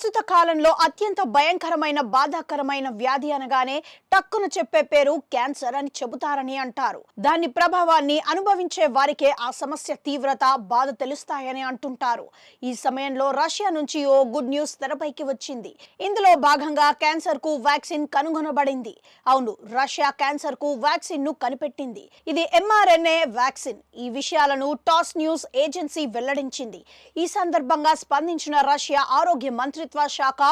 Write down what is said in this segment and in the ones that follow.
ప్రస్తుత కాలంలో అత్యంత భయంకరమైన బాధాకరమైన వ్యాధి అనగానే టక్కున చెప్పే పేరు క్యాన్సర్ అని చెబుతారని అంటారు. దాని ప్రభావాన్ని అనుభవించే వారికే ఆ సమస్య తీవ్రత బాధ తెలుస్తాయని అంటుంటారు. ఈ సమయంలో రష్యా నుంచి ఓ గుడ్ న్యూస్ తెరపైకి వచ్చింది. ఇందులో భాగంగా క్యాన్సర్ కు వ్యాక్సిన్ కనుగొనబడింది. అవును, రష్యా క్యాన్సర్ కు వ్యాక్సిన్ ను కనిపెట్టింది. ఇది mRNA వ్యాక్సిన్. ఈ విషయాలను టాస్ న్యూస్ ఏజెన్సీ వెల్లడించింది. ఈ సందర్భంగా స్పందించిన రష్యా ఆరోగ్య మంత్రిత్వ శాఖ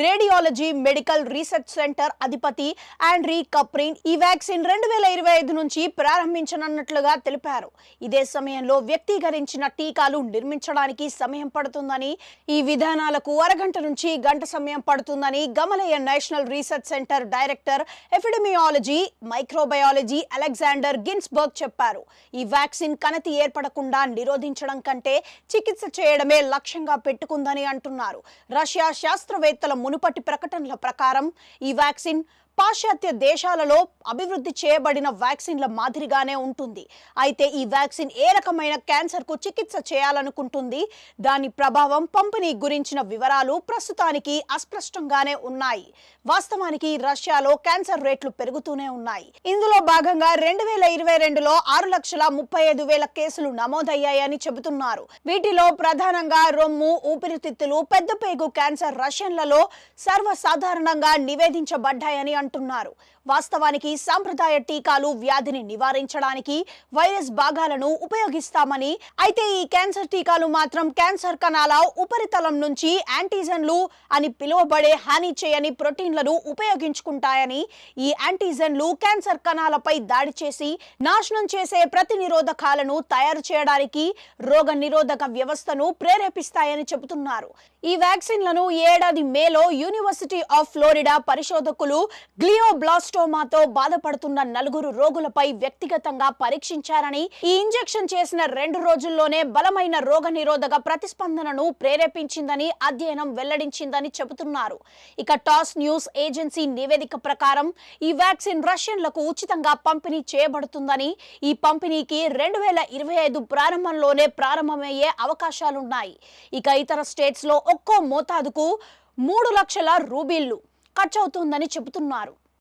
రేడియాలజీ మెడికల్ రీసెర్చ్ సెంటర్ అధిపతి ఆండ్రీ కప్రిన్ ఈ వ్యాక్సిన్ 2025 నుంచి ప్రారంభించనున్నట్లుగా తెలిపారు. ఇదే సమయంలో వ్యక్తీకరించిన టీకాలు నిర్మించడానికి సమయం పడుతుందని, ఈ విధానాలకు అరగంట నుంచి గంట సమయం పడుతుందని Gamaleya national research centre director epidemiology microbiology Alexander Ginsburg చెప్పారు. ఈ వ్యాక్సిన్ కణతి ఏర్పడకుండా నిరోధించడం కంటే చికిత్స చేయడమే లక్ష్యంగా పెట్టుకుందని అంటున్నారు. రష్యా శాస్త్రవేత్తల మునుపటి ప్రకటనల ప్రకారం ఈ వ్యాక్సిన్ పాశ్చాత్య దేశాలలో అభివృద్ధి చేయబడిన వ్యాక్సిన్ల మాదిరిగానే ఉంటుంది. అయితే ఈ వ్యాక్సిన్ ఏ రకమైన క్యాన్సర్కు చికిత్స చేయాలనుకుంటుంది, దాని ప్రభావం, పంపిణీ గురించిన వివరాలు ప్రస్తుతానికి అస్పష్టంగానే ఉన్నాయి. వాస్తవానికి రష్యాలో క్యాన్సర్ రేట్లు పెరుగుతూనే ఉన్నాయి. ఇందులో భాగంగా 2022లో 6,35,000 కేసులు నమోదయ్యాయని చెబుతున్నారు. వీటిలో ప్రధానంగా రొమ్ము, ఊపిరితిత్తులు, పెద్దపేగు క్యాన్సర్ రష్యన్లలో సర్వసాధారణంగా నివేదించబడ్డాయని అంటున్నారు. వాస్తవానికి సాంప్రదాయ టీకాలు వ్యాధిని నివారించడానికి వైరస్ భాగాలను ఉపయోగిస్తామని, అయితే ఈ క్యాన్సర్ టీకాలు మాత్రం క్యాన్సర్ కణాల ఉపరితలం నుంచి యాంటీజెన్లు అని పిలువబడే హాని చేయని ప్రోటీన్లను ఉపయోగించుకుంటాయని, ఈ యాంటీజెన్లు క్యాన్సర్ కణాలపై దాడి చేసి నాశనం చేసే ప్రతినిరోధకాలను తయారు చేయడానికి రోగ నిరోధక వ్యవస్థను ప్రేరేపిస్తాయని చెబుతున్నారు. ఈ వ్యాక్సిన్లను ఈ ఏడాది మేలో యూనివర్సిటీ ఆఫ్ ఫ్లోరిడా పరిశోధకులు గ్లియోబ్లాస్టోమాతో బాధపడుతున్న 4 రోగులపై వ్యక్తిగతంగా పరీక్షించారని, ఈ ఇంజెక్షన్ చేసిన 2 రోజుల్లోనే బలమైన రోగ నిరోధక ప్రతిస్పందనను ప్రేరేపించిందని అధ్యయనం వెల్లడించిందని చెబుతున్నారు. ఇక టాస్ న్యూస్ ఏజెన్సీ నివేదిక ప్రకారం ఈ వ్యాక్సిన్ రష్యన్లకు ఉచితంగా పంపిణీ చేయబడుతుందని, ఈ పంపిణీకి 2025 ప్రారంభంలోనే ప్రారంభమయ్యే అవకాశాలున్నాయి. ఇక ఇతర స్టేట్స్ లో ఒక్కో మోతాదుకు 3 లక్షల రూబీళ్లు ఖర్చవుతుందని చెబుతున్నారు.